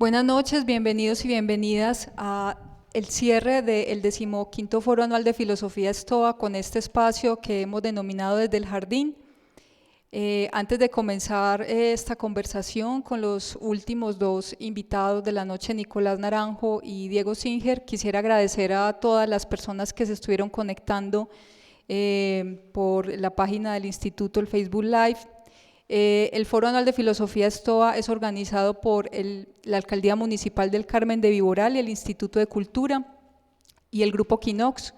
Buenas noches, bienvenidos y bienvenidas a el cierre del 15º Foro Anual de Filosofía Stoa con este espacio que hemos denominado Desde el Jardín. Antes de comenzar esta conversación con los últimos dos invitados de la noche, Nicolás Naranjo y Diego Singer, quisiera agradecer a todas las personas que se estuvieron conectando por la página del Instituto, el Facebook Live. El Foro Anual de Filosofía Stoa es organizado por la Alcaldía Municipal del Carmen de Viboral y el Instituto de Cultura y el Grupo Quinox,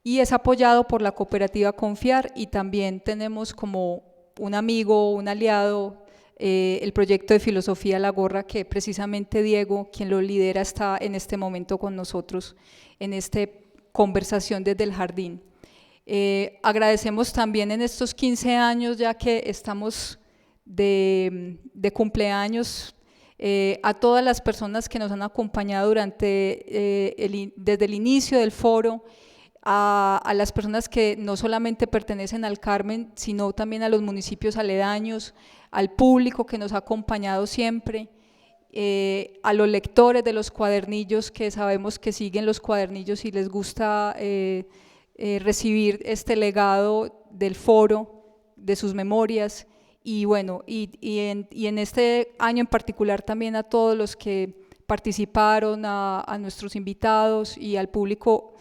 y es apoyado por la cooperativa Confiar, y también tenemos como un amigo, un aliado, el proyecto de Filosofía La Gorra, que precisamente Diego, quien lo lidera, está en este momento con nosotros en esta conversación desde el jardín. Agradecemos también en estos 15 años, ya que estamos de cumpleaños, a todas las personas que nos han acompañado desde el inicio del foro, a las personas que no solamente pertenecen al Carmen, sino también a los municipios aledaños, al público que nos ha acompañado siempre, a los lectores de los cuadernillos, que sabemos que siguen los cuadernillos y les gusta recibir este legado del foro, de sus memorias. Y bueno, en este año en particular también a todos los que participaron, a nuestros invitados y al público,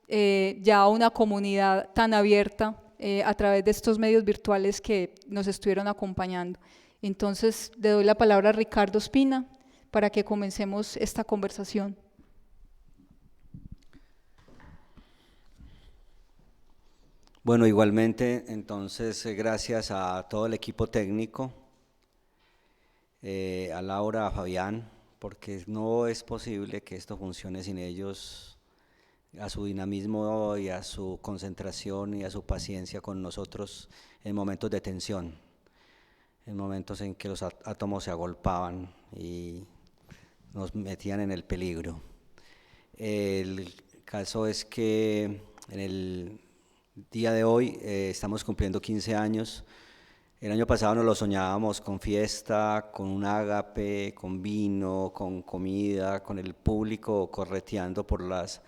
ya una comunidad tan abierta a través de estos medios virtuales que nos estuvieron acompañando. Entonces le doy la palabra a Ricardo Espina para que comencemos esta conversación. Bueno, igualmente, entonces, gracias a todo el equipo técnico, a Laura, a Fabián, porque no es posible que esto funcione sin ellos, a su dinamismo y a su concentración y a su paciencia con nosotros en momentos de tensión, en momentos en que los átomos se agolpaban y nos metían en el peligro. El caso es que en el día de hoy estamos cumpliendo 15 años. El año pasado nos lo soñábamos con fiesta, con un ágape, con vino, con comida, con el público correteando por los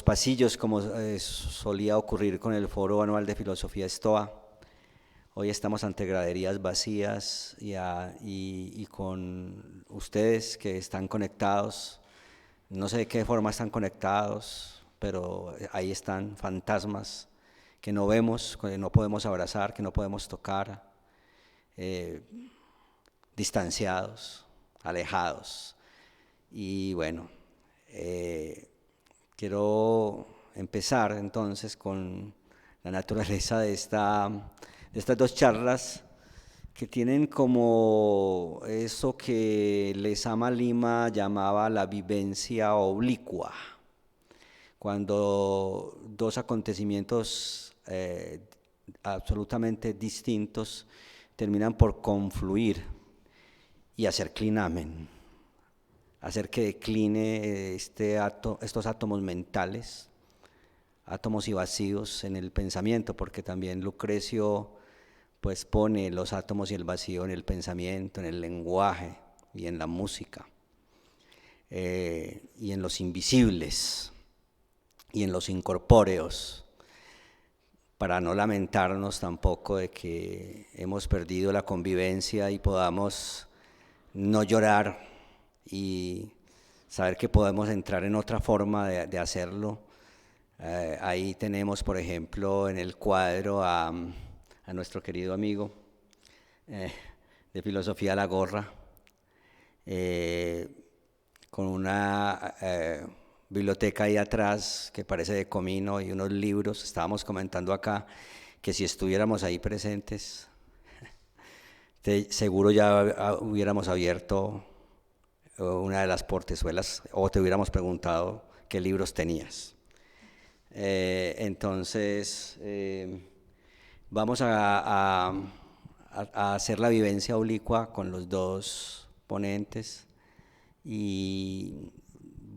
pasillos, como solía ocurrir con el Foro Anual de Filosofía Stoa. Hoy estamos ante graderías vacías y con ustedes que están conectados. No sé de qué forma están conectados, pero ahí están fantasmas que no vemos, que no podemos abrazar, que no podemos tocar, distanciados, alejados. Y bueno, quiero empezar entonces con la naturaleza de estas dos charlas que tienen como eso que Lezama Lima llamaba la vivencia oblicua, cuando dos acontecimientos absolutamente distintos terminan por confluir y hacer clinamen, hacer que decline estos átomos mentales, átomos y vacíos en el pensamiento, porque también Lucrecio pues pone los átomos y el vacío en el pensamiento, en el lenguaje y en la música, y en los invisibles y en los incorpóreos, para no lamentarnos tampoco de que hemos perdido la convivencia y podamos no llorar y saber que podemos entrar en otra forma de hacerlo. Ahí tenemos, por ejemplo, en el cuadro a nuestro querido amigo de Filosofía La Gorra, con una biblioteca ahí atrás que parece de comino y unos libros. Estábamos comentando acá que si estuviéramos ahí presentes, seguro ya hubiéramos abierto una de las portezuelas o te hubiéramos preguntado qué libros tenías. Entonces, vamos a hacer la vivencia oblicua con los dos ponentes y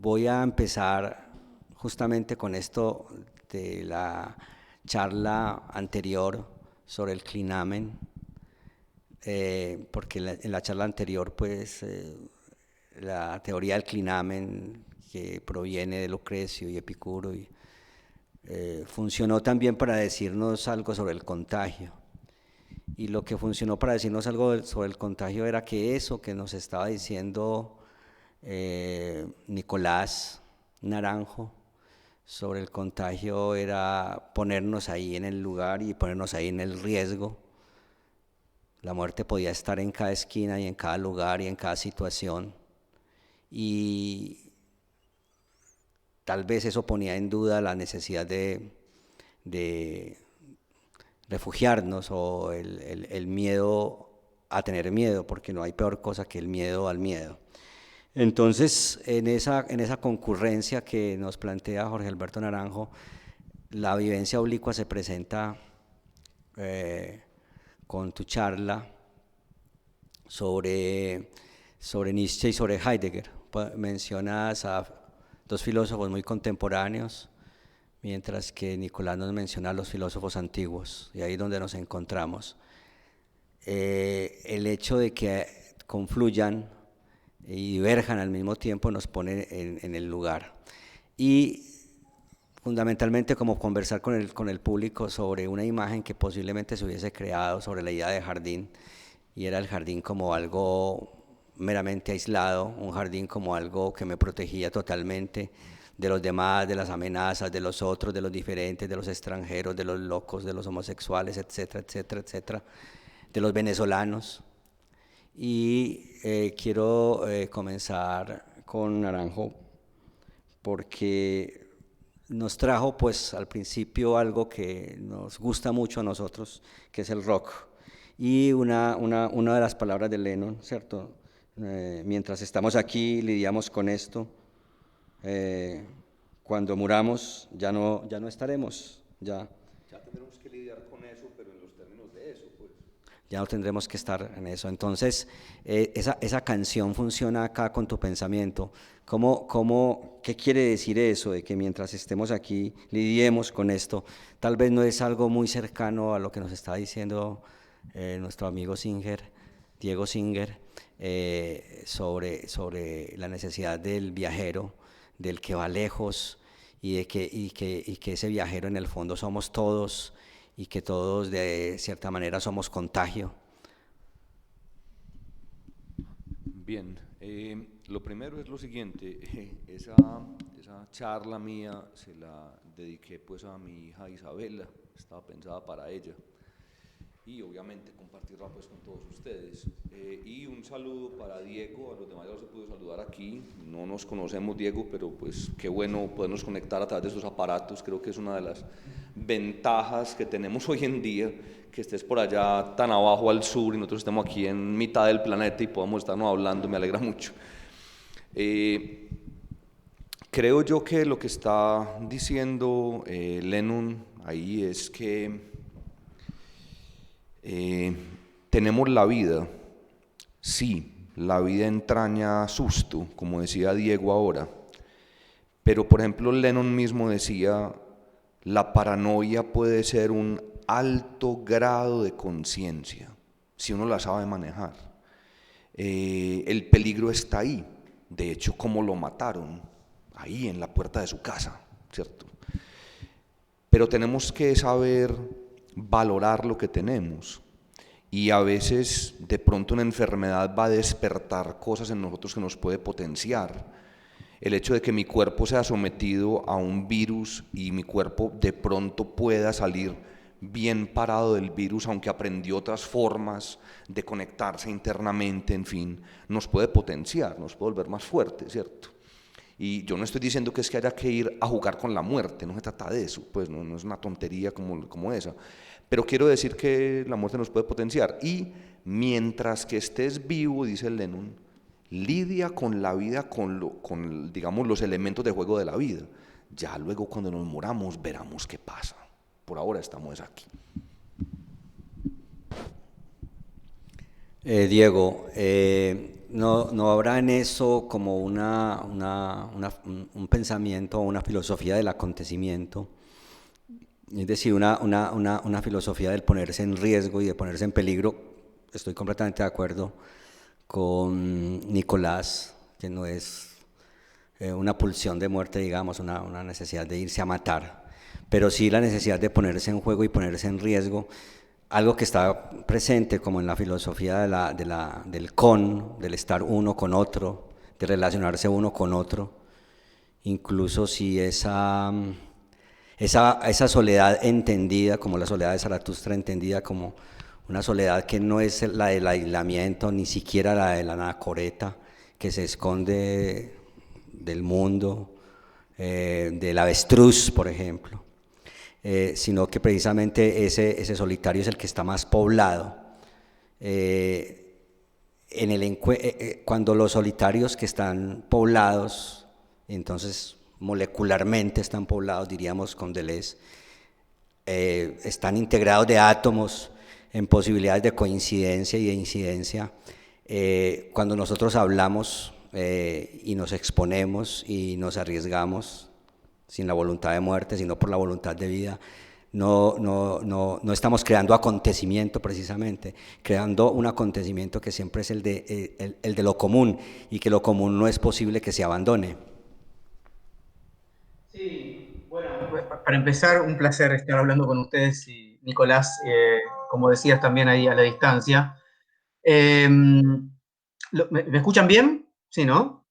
voy a empezar justamente con esto de la charla anterior sobre el clinamen, porque en la charla anterior, pues, la teoría del clinamen, que proviene de Lucrecio y Epicuro, funcionó también para decirnos algo sobre el contagio. Y lo que funcionó para decirnos algo sobre el contagio era que eso que nos estaba diciendo Nicolás Naranjo sobre el contagio era ponernos ahí en el lugar y ponernos ahí en el riesgo. La muerte podía estar en cada esquina y en cada lugar y en cada situación. Y tal vez eso ponía en duda la necesidad de refugiarnos o el miedo a tener miedo, porque no hay peor cosa que el miedo al miedo. Entonces, en esa concurrencia que nos plantea Jorge Alberto Naranjo, la vivencia oblicua se presenta con tu charla sobre Nietzsche y sobre Heidegger. Mencionas a dos filósofos muy contemporáneos, mientras que Nicolás nos menciona a los filósofos antiguos, y ahí es donde nos encontramos. El hecho de que confluyan y diverjan al mismo tiempo nos pone en el lugar. Y fundamentalmente como conversar con el público sobre una imagen que posiblemente se hubiese creado sobre la idea de jardín, y era el jardín como algo meramente aislado, un jardín como algo que me protegía totalmente de los demás, de las amenazas, de los otros, de los diferentes, de los extranjeros, de los locos, de los homosexuales, etcétera, etcétera, etcétera, de los venezolanos. Y quiero comenzar con Naranjo porque nos trajo pues al principio algo que nos gusta mucho a nosotros, que es el rock. Y una de las palabras de Lennon, ¿cierto? Mientras estamos aquí lidiamos con esto, cuando muramos ya no estaremos, ya tendremos que lidiar con eso, pero en los términos de eso, pues. Ya no tendremos que estar en eso. Entonces, esa canción funciona acá con tu pensamiento. ¿Qué quiere decir eso de que mientras estemos aquí lidiemos con esto? Tal vez no es algo muy cercano a lo que nos está diciendo nuestro amigo Singer, Diego Singer, sobre la necesidad del viajero, del que va lejos, y que ese viajero en el fondo somos todos, y que todos de cierta manera somos contagio. Bien, lo primero es lo siguiente, esa charla mía se la dediqué pues a mi hija Isabela, estaba pensada para ella, y obviamente compartirla pues con todos ustedes. Y un saludo para Diego, a los demás ya los he podido saludar aquí, no nos conocemos Diego, pero pues qué bueno podernos conectar a través de estos aparatos, creo que es una de las ventajas que tenemos hoy en día, que estés por allá tan abajo al sur y nosotros estemos aquí en mitad del planeta y podamos estarnos hablando, me alegra mucho. Creo yo que lo que está diciendo Lennon ahí es que tenemos la vida, sí, la vida entraña susto, como decía Diego ahora, pero por ejemplo Lennon mismo decía, la paranoia puede ser un alto grado de conciencia, si uno la sabe manejar. El peligro está ahí, de hecho, como lo mataron, ahí en la puerta de su casa, ¿cierto? Pero tenemos que saber valorar lo que tenemos, y a veces de pronto una enfermedad va a despertar cosas en nosotros que nos puede potenciar. El hecho de que mi cuerpo sea sometido a un virus y mi cuerpo de pronto pueda salir bien parado del virus, aunque aprendió otras formas de conectarse internamente, en fin, nos puede potenciar, nos puede volver más fuertes, ¿cierto? Y yo no estoy diciendo que es que haya que ir a jugar con la muerte, no se trata de eso, pues no es una tontería como esa, pero quiero decir que la muerte nos puede potenciar, y mientras que estés vivo, dice Lennon, lidia con la vida, con digamos los elementos de juego de la vida, ya luego cuando nos moramos veremos qué pasa, por ahora estamos aquí. Diego, ¿no habrá en eso como un pensamiento o una filosofía del acontecimiento? Es decir, una filosofía del ponerse en riesgo y de ponerse en peligro, estoy completamente de acuerdo con Nicolás, que no es una pulsión de muerte, digamos, una necesidad de irse a matar, pero sí la necesidad de ponerse en juego y ponerse en riesgo, algo que está presente como en la filosofía del del estar uno con otro, de relacionarse uno con otro, incluso si esa soledad entendida como la soledad de Zaratustra, entendida como una soledad que no es la del aislamiento, ni siquiera la de la anacoreta, que se esconde del mundo, del avestruz, por ejemplo, sino que precisamente ese solitario es el que está más poblado. Cuando los solitarios que están poblados, entonces molecularmente están poblados, diríamos con Deleuze, están integrados de átomos en posibilidades de coincidencia y de incidencia. Cuando nosotros hablamos y nos exponemos y nos arriesgamos sin la voluntad de muerte, sino por la voluntad de vida, no estamos creando acontecimiento precisamente, creando un acontecimiento que siempre es el de lo común, y que lo común no es posible que se abandone. Sí, bueno, para empezar, un placer estar hablando con ustedes y Nicolás, como decías también ahí a la distancia. ¿Me escuchan bien? Sí, ¿no?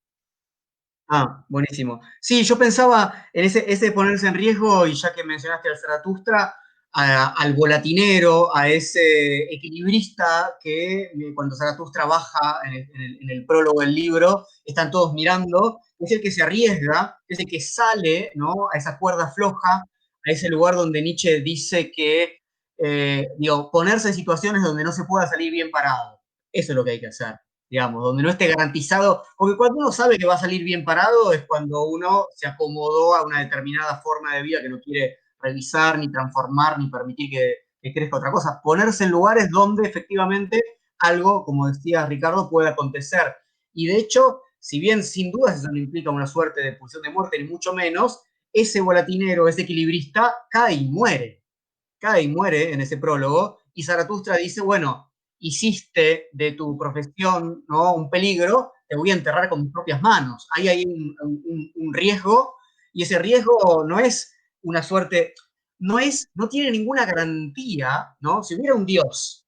Ah, buenísimo. Sí, yo pensaba en ese ponerse en riesgo, y ya que mencionaste al Zaratustra, al volatinero, a ese equilibrista que cuando Zaratustra baja en el prólogo del libro, están todos mirando, es el que se arriesga, es el que sale, ¿no?, a esa cuerda floja, a ese lugar donde Nietzsche dice que, ponerse en situaciones donde no se pueda salir bien parado. Eso es lo que hay que hacer, digamos, donde no esté garantizado, porque cuando uno sabe que va a salir bien parado es cuando uno se acomodó a una determinada forma de vida que no quiere revisar, ni transformar, ni permitir que crezca otra cosa. Ponerse en lugares donde efectivamente algo, como decía Ricardo, puede acontecer. Y de hecho, si bien sin dudas eso no implica una suerte de pulsión de muerte, ni mucho menos, ese volatinero, ese equilibrista, cae y muere en ese prólogo, y Zaratustra dice, bueno, hiciste de tu profesión, ¿no?, un peligro, te voy a enterrar con mis propias manos. Ahí hay un riesgo, y ese riesgo no es una suerte, no tiene ninguna garantía, ¿no? Si hubiera un Dios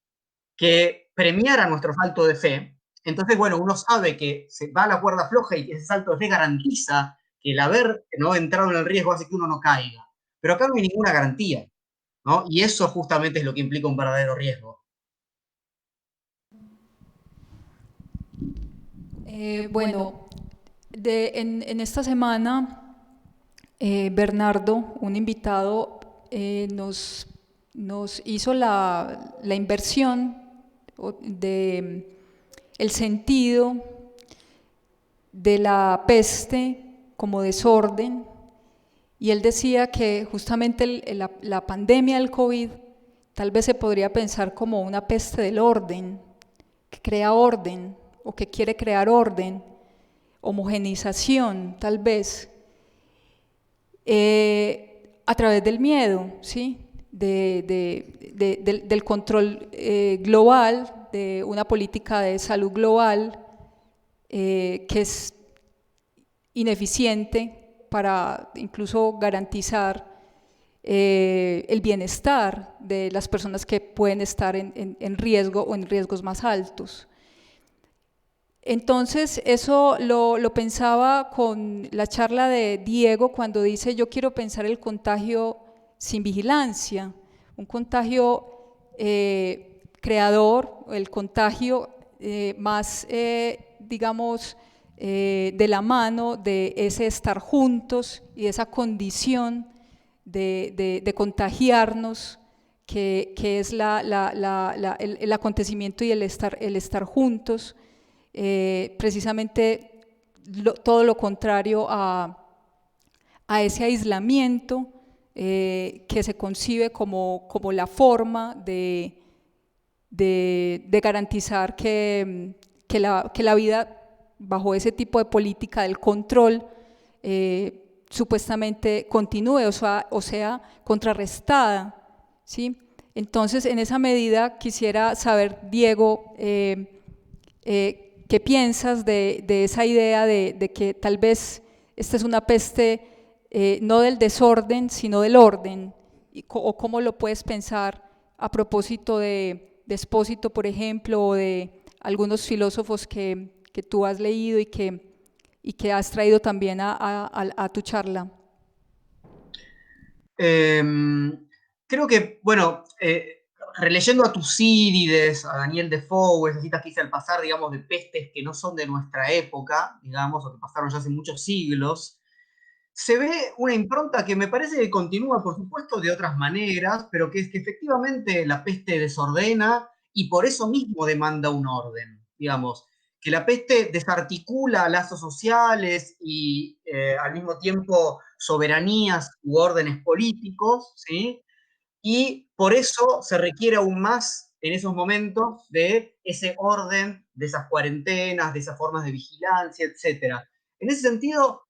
que premiara nuestro salto de fe, entonces, bueno, uno sabe que se va a la cuerda floja y ese salto de fe garantiza que el haber, ¿no?, entrado en el riesgo hace que uno no caiga. Pero acá no hay ninguna garantía, ¿no? Y eso justamente es lo que implica un verdadero riesgo. Bueno, en esta semana, Bernardo, un invitado, nos hizo la inversión de el sentido de la peste como desorden, y él decía que justamente la pandemia del COVID tal vez se podría pensar como una peste del orden, que crea orden o que quiere crear orden, homogenización tal vez, a través del miedo, ¿sí? Del control global, de una política de salud global que es ineficiente para incluso garantizar el bienestar de las personas que pueden estar en riesgo o en riesgos más altos. Entonces eso lo pensaba con la charla de Diego cuando dice: yo quiero pensar el contagio sin vigilancia, un contagio creador, el contagio más, digamos, de la mano de ese estar juntos y esa condición de contagiarnos, que es el acontecimiento y el estar juntos. Precisamente todo lo contrario a ese aislamiento que se concibe como la forma de garantizar que la vida bajo ese tipo de política del control supuestamente continúe, o sea contrarrestada, ¿sí? Entonces, en esa medida quisiera saber, Diego, ¿qué piensas de esa idea de que tal vez esta es una peste no del desorden, sino del orden? ¿O cómo lo puedes pensar a propósito de Espósito, por ejemplo, o de algunos filósofos que tú has leído y que has traído también a tu charla? Creo que, bueno, releyendo a Tucídides, a Daniel Defoe, esas citas que hice al pasar, digamos, de pestes que no son de nuestra época, digamos, o que pasaron ya hace muchos siglos, se ve una impronta que me parece que continúa, por supuesto, de otras maneras, pero que es que efectivamente la peste desordena y por eso mismo demanda un orden, digamos, que la peste desarticula lazos sociales y al mismo tiempo soberanías u órdenes políticos, ¿sí? Y por eso se requiere aún más en esos momentos de ese orden, de esas cuarentenas, de esas formas de vigilancia, etc. En ese sentido,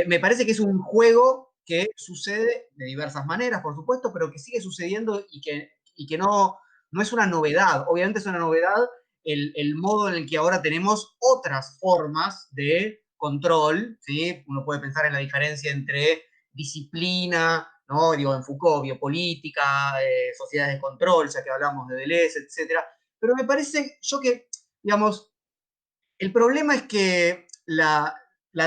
me parece que es un juego que sucede de diversas maneras, por supuesto, pero que sigue sucediendo y que no es una novedad. Obviamente es una novedad el modo en el que ahora tenemos otras formas de control, ¿sí? Uno puede pensar en la diferencia entre disciplina, ¿no? Digo, en Foucault, biopolítica, sociedades de control, ya que hablamos de Deleuze, etc. Pero me parece yo que, digamos, el problema es que la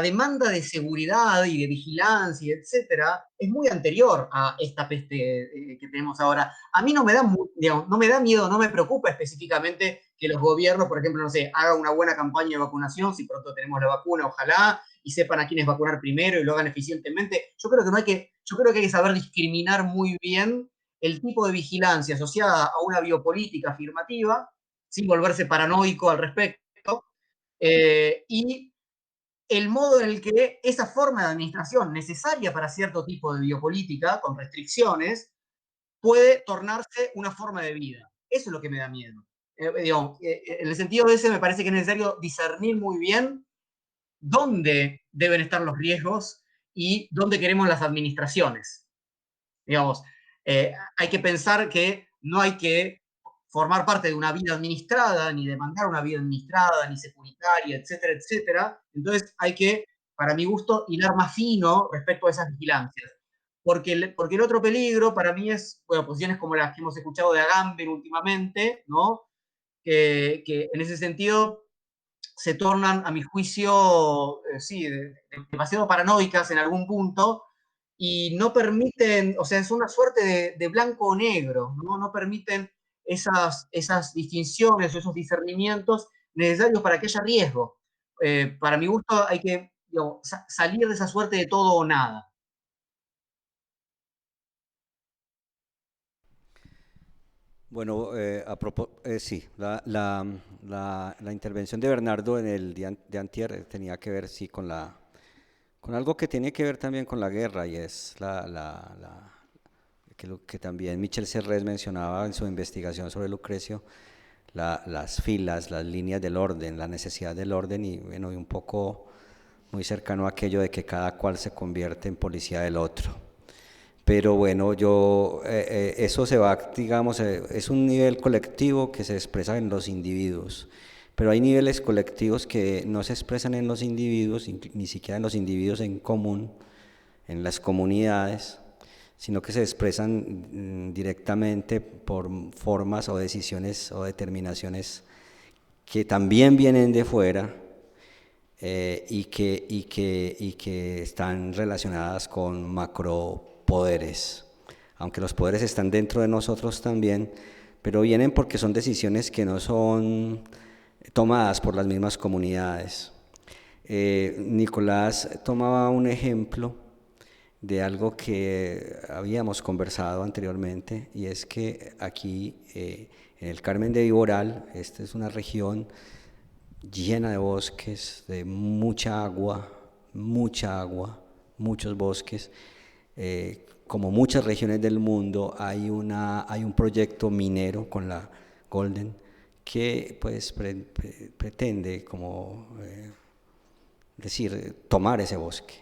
demanda de seguridad y de vigilancia, etcétera, es muy anterior a esta peste que tenemos ahora. A mí no me da, digamos, no me da miedo, no me preocupa específicamente que los gobiernos, por ejemplo, no sé, hagan una buena campaña de vacunación, si pronto tenemos la vacuna, ojalá, y sepan a quiénes vacunar primero y lo hagan eficientemente. Yo creo que hay que saber discriminar muy bien el tipo de vigilancia asociada a una biopolítica afirmativa, sin volverse paranoico al respecto, y el modo en el que esa forma de administración necesaria para cierto tipo de biopolítica, con restricciones, puede tornarse una forma de vida. Eso es lo que me da miedo. Digamos, en el sentido de ese me parece que es necesario discernir muy bien dónde deben estar los riesgos y dónde queremos las administraciones. Digamos, hay que pensar que no hay que formar parte de una vida administrada, ni demandar una vida administrada, ni securitaria, etcétera, etcétera. Entonces hay que, para mi gusto, hilar más fino respecto a esas vigilancias. Porque el otro peligro para mí es, bueno, posiciones como las que hemos escuchado de Agamben últimamente, ¿no? Que en ese sentido se tornan, a mi juicio, sí, demasiado paranoicas en algún punto y no permiten, o sea, es una suerte de blanco o negro, ¿no? No permiten esas distinciones o esos discernimientos necesarios para que haya riesgo. Para mi gusto hay que, digamos, salir de esa suerte de todo o nada. Bueno, sí, la intervención de Bernardo en el de antier tenía que ver, sí, con algo que tiene que ver también con la guerra, y es que lo que también Michel Serres mencionaba en su investigación sobre Lucrecio, las filas, las líneas del orden, la necesidad del orden, y bueno, y un poco muy cercano a aquello de que cada cual se convierte en policía del otro. Pero bueno, eso se va, digamos, es un nivel colectivo que se expresa en los individuos, pero hay niveles colectivos que no se expresan en los individuos, ni siquiera en los individuos en común, en las comunidades, sino que se expresan directamente por formas o decisiones o determinaciones que también vienen de fuera, y que están relacionadas con macropoderes, aunque los poderes están dentro de nosotros también, pero vienen porque son decisiones que no son tomadas por las mismas comunidades. Nicolás tomaba un ejemplo de algo que habíamos conversado anteriormente, y es que aquí en el Carmen de Viboral, esta es una región llena de bosques, de mucha agua, muchos bosques. Como muchas regiones del mundo, hay un proyecto minero con la Golden que pues pretende como decir, tomar ese bosque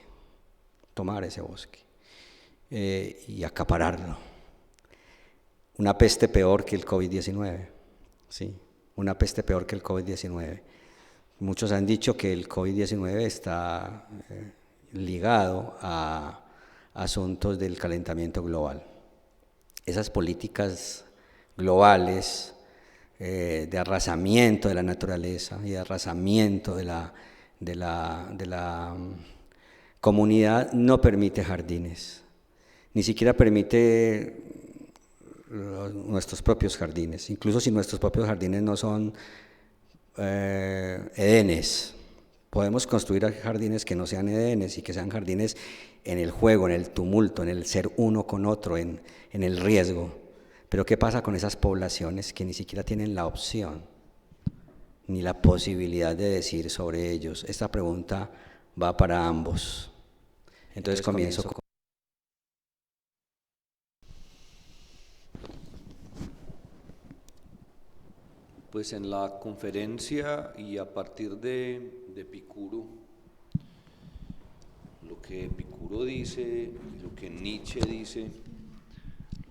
y acapararlo. una peste peor que el COVID-19, ¿sí? Una peste peor que el COVID-19. Muchos han dicho que el COVID-19 está ligado a asuntos del calentamiento global. Esas políticas globales de arrasamiento de la naturaleza y de arrasamiento de la comunidad no permite jardines, ni siquiera permite nuestros propios jardines, incluso si nuestros propios jardines no son edenes. Podemos construir jardines que no sean edenes y que sean jardines en el juego, en el tumulto, en el ser uno con otro, en el riesgo. Pero ¿qué pasa con esas poblaciones que ni siquiera tienen la opción ni la posibilidad de decir sobre ellos? Esta pregunta va para ambos. Entonces comienzo con... Pues en la conferencia y a partir de Epicuro, lo que Epicuro dice, lo que Nietzsche dice,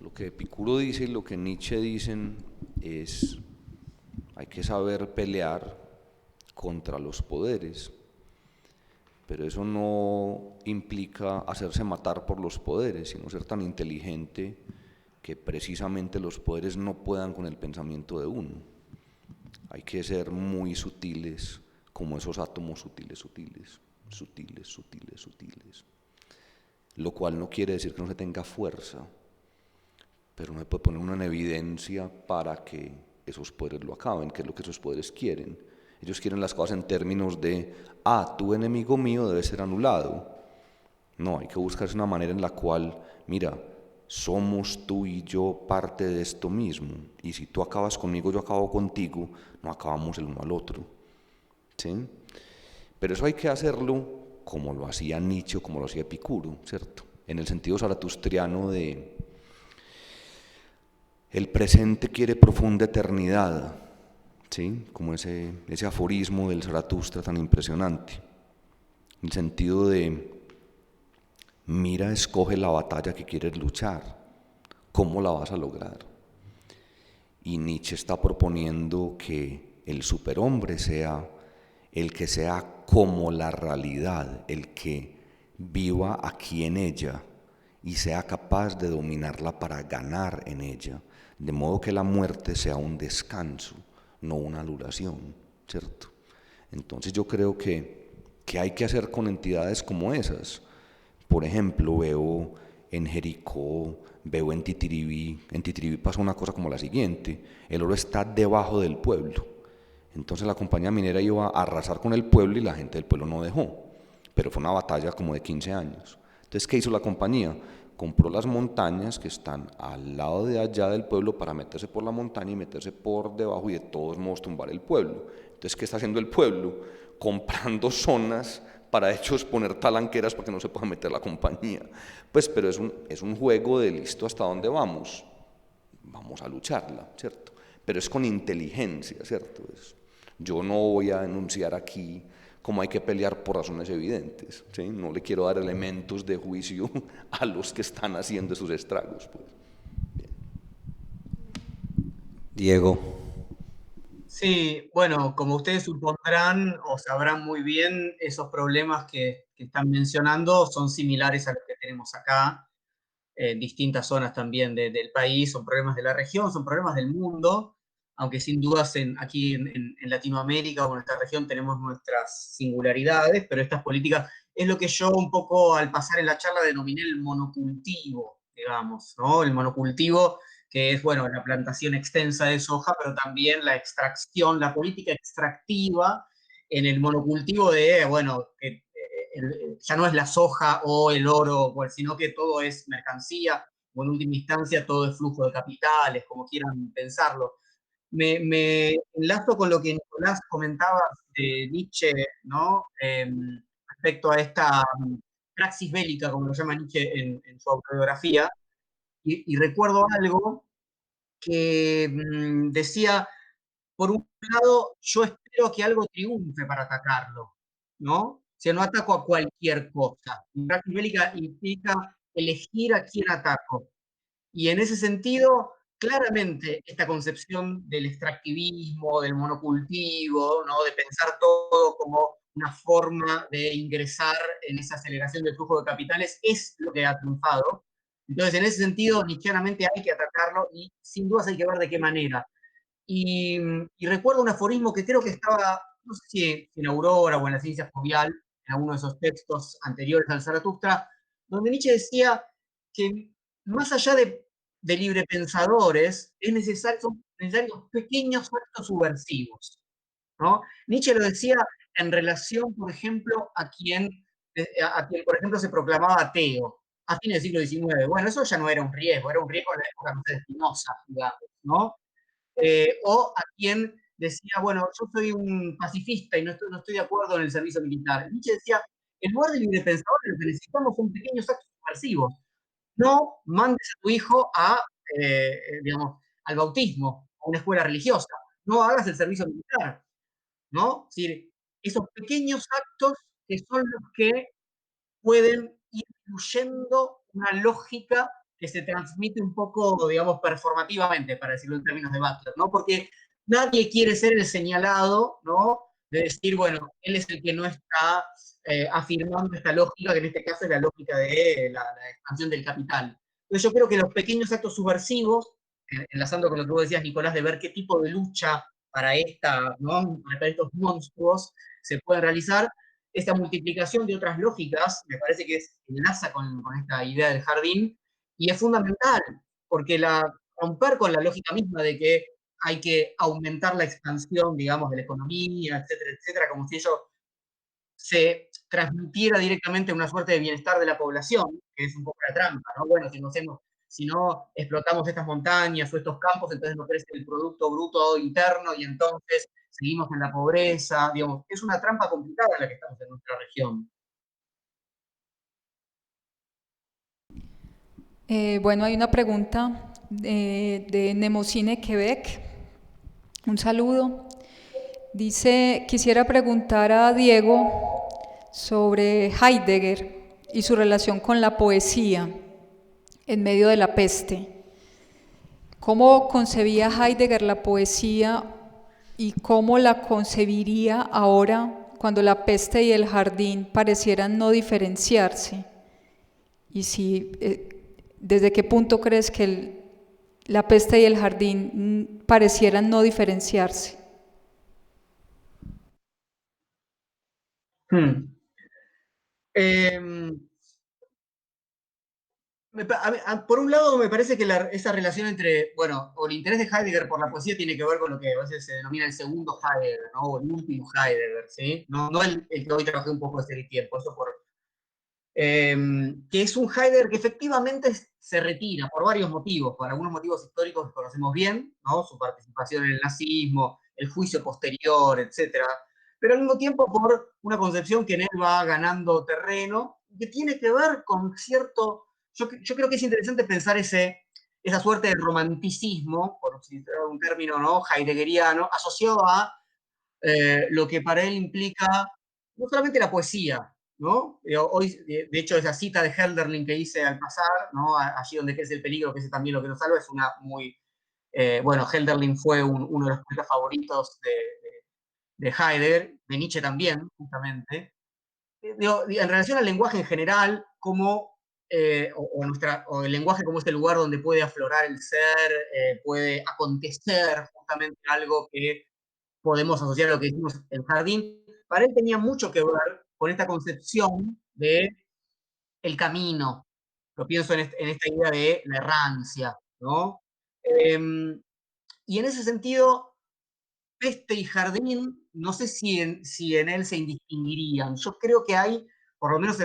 lo que Epicuro dice y lo que Nietzsche dicen es: hay que saber pelear contra los poderes, pero eso no implica hacerse matar por los poderes, sino ser tan inteligente que precisamente los poderes no puedan con el pensamiento de uno. Hay que ser muy sutiles, como esos átomos sutiles, lo cual no quiere decir que no se tenga fuerza, pero no se puede poner uno en evidencia para que esos poderes lo acaben, que es lo que esos poderes quieren. Ellos quieren las cosas en términos de: tu enemigo mío debe ser anulado. No, hay que buscar una manera en la cual, mira, somos tú y yo parte de esto mismo, y si tú acabas conmigo, yo acabo contigo, no acabamos el uno al otro, ¿sí? Pero eso hay que hacerlo como lo hacía Nietzsche o como lo hacía Epicuro, ¿cierto? En el sentido zaratustriano de: el presente quiere profunda eternidad, ¿sí? Como ese aforismo del Zaratustra tan impresionante. En el sentido de: mira, escoge la batalla que quieres luchar, ¿cómo la vas a lograr? Y Nietzsche está proponiendo que el superhombre sea el que sea como la realidad, el que viva aquí en ella y sea capaz de dominarla para ganar en ella, de modo que la muerte sea un descanso, no una anulación, ¿cierto? Entonces yo creo que hay que hacer con entidades como esas. Por ejemplo, veo en Jericó, veo en Titiribí pasó una cosa como la siguiente: el oro está debajo del pueblo. Entonces la compañía minera iba a arrasar con el pueblo y la gente del pueblo no dejó, pero fue una batalla como de 15 años. Entonces, ¿qué hizo la compañía? Compró las montañas que están al lado de allá del pueblo para meterse por la montaña y meterse por debajo y de todos modos tumbar el pueblo. Entonces, ¿qué está haciendo el pueblo? Comprando zonas para hechos poner talanqueras para que no se pueda meter la compañía. Pues, pero es un juego de listo hasta dónde vamos a lucharla, ¿cierto? Pero es con inteligencia, ¿cierto? Yo no voy a enunciar aquí cómo hay que pelear por razones evidentes, ¿sí? No le quiero dar elementos de juicio a los que están haciendo esos estragos, pues. Bien. Diego. Sí, bueno, como ustedes supondrán o sabrán muy bien, esos problemas que están mencionando son similares a los que tenemos acá, en distintas zonas también del país, son problemas de la región, son problemas del mundo, aunque sin dudas aquí en Latinoamérica o en nuestra región tenemos nuestras singularidades, pero estas políticas es lo que yo un poco al pasar en la charla denominé el monocultivo, digamos, ¿no? El monocultivo que es, bueno, la plantación extensa de soja, pero también la extracción, la política extractiva en el monocultivo de, bueno, que ya no es la soja o el oro, sino que todo es mercancía, o en última instancia todo es flujo de capitales, como quieran pensarlo. Me enlazo con lo que Nicolás comentaba de Nietzsche, ¿no? Respecto a esta praxis bélica, como lo llama Nietzsche en su autobiografía, y recuerdo algo que decía, por un lado, yo espero que algo triunfe para atacarlo, ¿no? O sea, no ataco a cualquier cosa. Praxis bélica implica elegir a quién ataco. Y en ese sentido, claramente esta concepción del extractivismo, del monocultivo, ¿no? De pensar todo como una forma de ingresar en esa aceleración del flujo de capitales, es lo que ha triunfado. Entonces, en ese sentido, nietzscheanamente hay que atacarlo y sin dudas hay que ver de qué manera. Y recuerdo un aforismo que creo que estaba, no sé si en Aurora o en la ciencia jovial, en alguno de esos textos anteriores al Zaratustra, donde Nietzsche decía que más allá de librepensadores, son necesarios pequeños actos subversivos, ¿no? Nietzsche lo decía en relación, por ejemplo, a quien, por ejemplo, se proclamaba ateo a fines del siglo XIX. Bueno, eso ya no era un riesgo, era un riesgo en la época, no sé, de Spinoza, digamos, ¿no? O a quien decía, bueno, yo soy un pacifista y no estoy de acuerdo en el servicio militar. Nietzsche decía, en lugar de librepensadores, lo que necesitamos son pequeños actos subversivos. No mandes a tu hijo digamos, al bautismo, a una escuela religiosa. No hagas el servicio militar, ¿no? Es decir, esos pequeños actos que son los que pueden ir incluyendo una lógica que se transmite un poco, digamos, performativamente, para decirlo en términos de Butler, ¿no? Porque nadie quiere ser el señalado, ¿no? De decir, bueno, él es el que no está afirmando esta lógica, que en este caso es la lógica de la expansión del capital. Entonces yo creo que los pequeños actos subversivos, enlazando con lo que vos decías, Nicolás, de ver qué tipo de lucha ¿no? Para estos monstruos se pueden realizar, esta multiplicación de otras lógicas, me parece que enlaza con esta idea del jardín, y es fundamental, porque romper con la lógica misma de que hay que aumentar la expansión, digamos, de la economía, etcétera, etcétera, como si ello se transmitiera directamente una suerte de bienestar de la población, que es un poco la trampa, ¿no? Bueno, si no explotamos estas montañas o estos campos, entonces no crece el Producto Bruto Interno y entonces seguimos en la pobreza, digamos, es una trampa complicada la que estamos en nuestra región. Bueno, hay una pregunta de Nemocine Quebec. Un saludo. Dice, quisiera preguntar a Diego sobre Heidegger y su relación con la poesía en medio de la peste. ¿Cómo concebía Heidegger la poesía y cómo la concebiría ahora cuando la peste y el jardín parecieran no diferenciarse? Y si, ¿desde qué punto crees que la peste y el jardín parecieran no diferenciarse? Hmm. Eh, por un lado, me parece que esa relación entre, bueno, o el interés de Heidegger por la poesía tiene que ver con lo que a veces se denomina el segundo Heidegger, ¿no? O el último Heidegger, ¿sí? No el que hoy trabajé un poco de tiempo, eso que es un Heidegger que efectivamente se retira por varios motivos, por algunos motivos históricos que conocemos bien, ¿no? Su participación en el nazismo, el juicio posterior, etcétera, pero al mismo tiempo por una concepción que en él va ganando terreno, que tiene que ver con cierto. Yo creo que es interesante pensar esa suerte de romanticismo, por utilizar un término, ¿no? Heideggeriano, asociado a lo que para él implica no solamente la poesía, ¿no? Hoy, de hecho, esa cita de Hölderlin que hice al pasar, ¿no? Allí donde crece el peligro, que es también lo que nos salva, es una muy. Bueno, Hölderlin fue uno de los poetas favoritos de Heidegger, de Nietzsche también, justamente. En relación al lenguaje en general, o el lenguaje como este lugar donde puede aflorar el ser, puede acontecer justamente algo que podemos asociar a lo que decimos el jardín, para él tenía mucho que ver con esta concepción de el camino. Lo pienso en esta idea de la errancia, ¿no? Y en ese sentido, peste y jardín, no sé si en él se indistinguirían. Yo creo que hay, por lo menos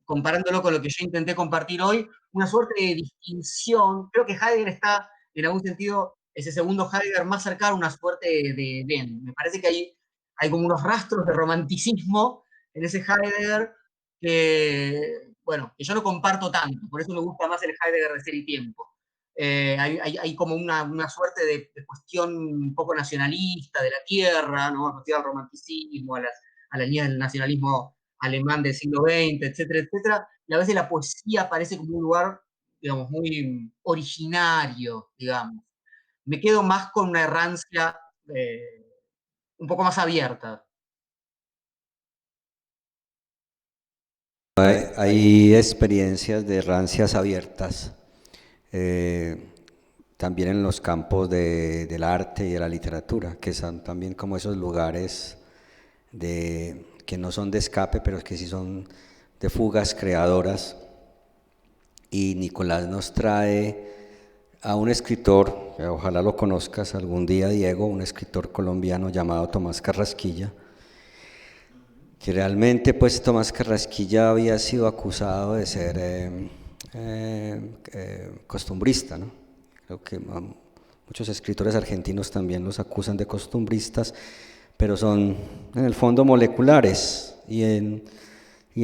comparándolo con lo que yo intenté compartir hoy, una suerte de distinción. Creo que Heidegger está, en algún sentido, ese segundo Heidegger, más cercano a una suerte de Edén. Me parece que hay como unos rastros de romanticismo en ese Heidegger que, bueno, que yo no comparto tanto, por eso me gusta más el Heidegger de Ser y Tiempo. Hay como una suerte de cuestión un poco nacionalista de la tierra, ¿no? Asociada al romanticismo, a la línea del nacionalismo alemán del siglo XX, etcétera, etcétera, y a veces la poesía aparece como un lugar digamos, muy originario, digamos. Me quedo más con una errancia un poco más abierta. Hay experiencias de rancias abiertas, eh, también en los campos del arte y de la literatura, que son también como esos lugares que no son de escape, pero que sí son de fugas creadoras. Y Nicolás nos trae a un escritor, que ojalá lo conozcas algún día, Diego, un escritor colombiano llamado Tomás Carrasquilla, que realmente pues Tomás Carrasquilla había sido acusado de ser costumbrista, ¿no? Creo que muchos escritores argentinos también los acusan de costumbristas, pero son en el fondo moleculares, y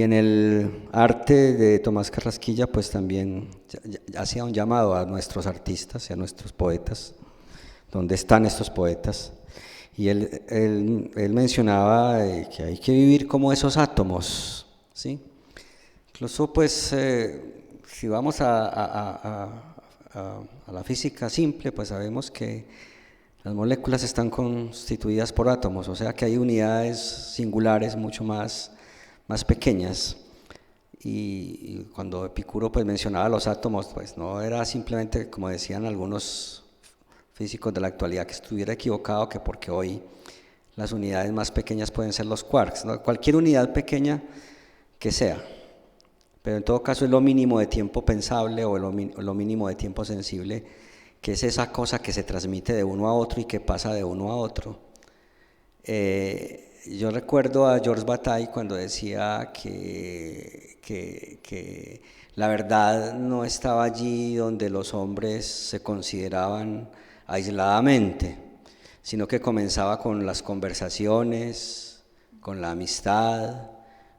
en el arte de Tomás Carrasquilla pues también hacía un llamado a nuestros artistas y a nuestros poetas. ¿Dónde están estos poetas? Y él mencionaba que hay que vivir como esos átomos, ¿sí? Incluso pues si vamos a la física simple, pues sabemos que las moléculas están constituidas por átomos, o sea que hay unidades singulares mucho más pequeñas. Y cuando Epicuro pues mencionaba los átomos, pues no era simplemente, como decían algunos físicos de la actualidad, que estuviera equivocado, que porque hoy las unidades más pequeñas pueden ser los quarks, ¿no? Cualquier unidad pequeña que sea, pero en todo caso es lo mínimo de tiempo pensable o lo mínimo de tiempo sensible, que es esa cosa que se transmite de uno a otro y que pasa de uno a otro. Yo recuerdo a Georges Bataille cuando decía que la verdad no estaba allí donde los hombres se consideraban aisladamente, sino que comenzaba con las conversaciones, con la amistad,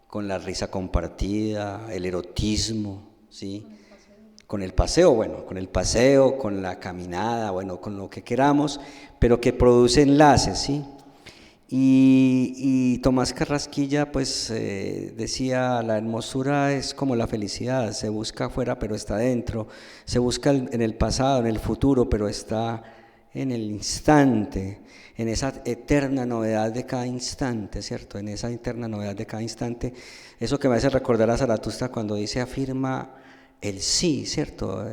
con la risa compartida, el erotismo, ¿sí? Con el paseo, con la caminada, bueno, con lo que queramos, pero que produce enlaces, ¿sí? Y Tomás Carrasquilla pues decía, la hermosura es como la felicidad, se busca afuera pero está dentro, se busca en el pasado, en el futuro, pero está en el instante, en esa eterna novedad de cada instante, ¿cierto? En esa eterna novedad de cada instante, eso que me hace recordar a Zaratustra cuando dice afirma el sí, ¿cierto?